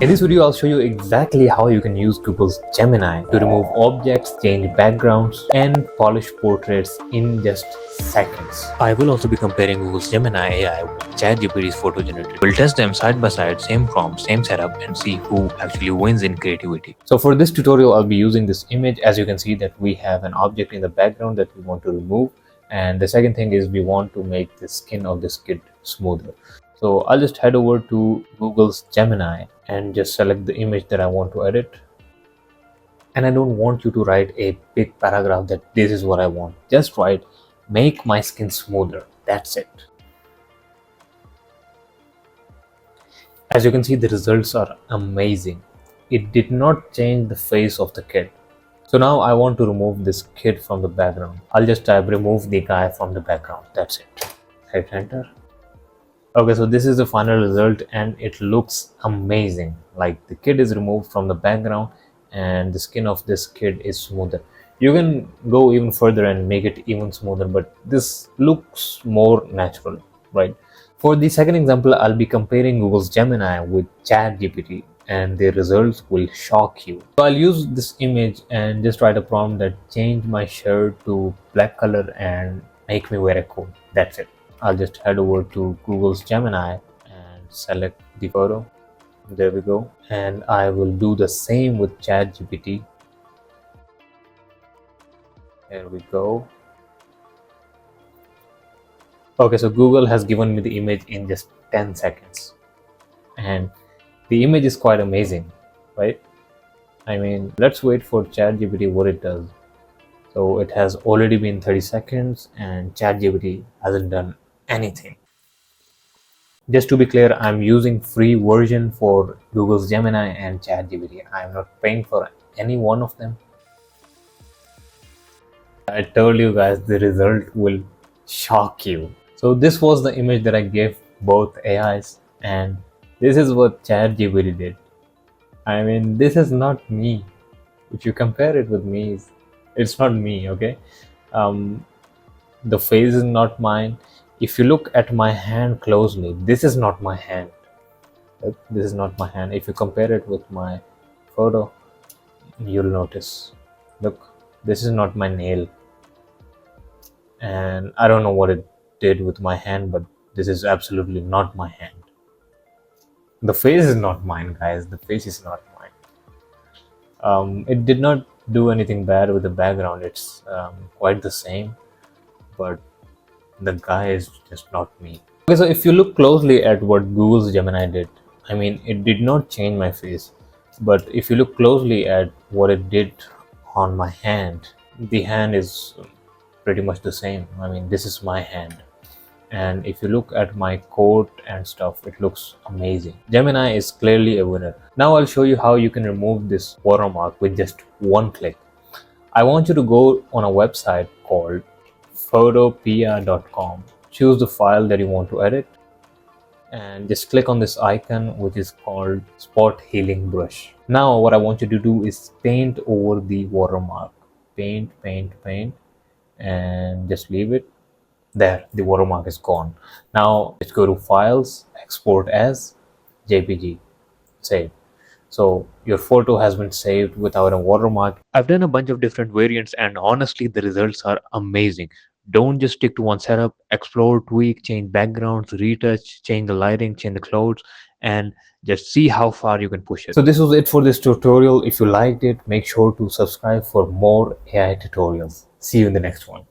In this video, I'll show you exactly how you can use Google's Gemini to remove objects, change backgrounds, and polish portraits in just seconds. I will also be comparing Google's Gemini AI with ChatGPT's photo generator. We'll test them side by side, same prompt, same setup, and see who actually wins in creativity. So for this tutorial, I'll be using this image. As you can see that we have an object in the background that we want to remove. And the second thing is we want to make the skin of this kid smoother. So I'll just head over to Google's Gemini and just select the image that I want to edit. And I don't want you to write a big paragraph that this is what I want. Just write, make my skin smoother. That's it. As you can see, the results are amazing. It did not change the face of the kid. So now I want to remove this kid from the background. I'll just type remove the guy from the background. That's it. Hit enter. Okay, so this is the final result and it looks amazing. Like the kid is removed from the background and the skin of this kid is smoother. You can go even further and make it even smoother, but this looks more natural, right? For the second example, I'll be comparing Google's Gemini with ChatGPT and the results will shock you. So I'll use this image and just write a prompt that change my shirt to black color and make me wear a coat. That's it. I'll just head over to Google's Gemini and select the photo. There we go. And I will do the same with ChatGPT. There we go. Okay, so Google has given me the image in just 10 seconds. And the image is quite amazing, right? I mean, let's wait for ChatGPT what it does. So it has already been 30 seconds and ChatGPT hasn't done anything. Just to be clear, I'm using free version for Google's Gemini and ChatGPT. I'm not paying for any one of them. I told you guys the result will shock you. So this was the image that I gave both AIs and this is what ChatGPT did. I mean, this is not me. If you compare it with me, it's not me, okay? The face is not mine. If you look at my hand closely, this is not my hand. This is not my hand. If you compare it with my photo, you'll notice. Look, this is not my nail. And I don't know what it did with my hand, but this is absolutely not my hand. The face is not mine, guys. The face is not mine. It did not do anything bad with the background. It's quite the same, but the guy is just not me. Okay, so if you look closely at what Google's Gemini did, I mean, it did not change my face, but if you look closely at what it did on my hand, the hand is pretty much the same. I mean, this is my hand. And if you look at my coat and stuff, it looks amazing. Gemini is clearly a winner. Now I'll show you how you can remove this watermark with just one click. I want you to go on a website called photopia.com. Choose the file that you want to edit and just click on this icon which is called spot healing brush. Now what I want you to do is paint over the watermark. Paint and just leave it. There, the watermark is gone. Now let's go to files, export as JPG, save. So your photo has been saved without a watermark. I've done a bunch of different variants and honestly the results are amazing. Don't just stick to one setup. Explore, tweak, change backgrounds, retouch, change the lighting, change the clothes, and just see how far you can push it. So this was it for this tutorial. If you liked it, make sure to subscribe for more AI tutorials. See you in the next one.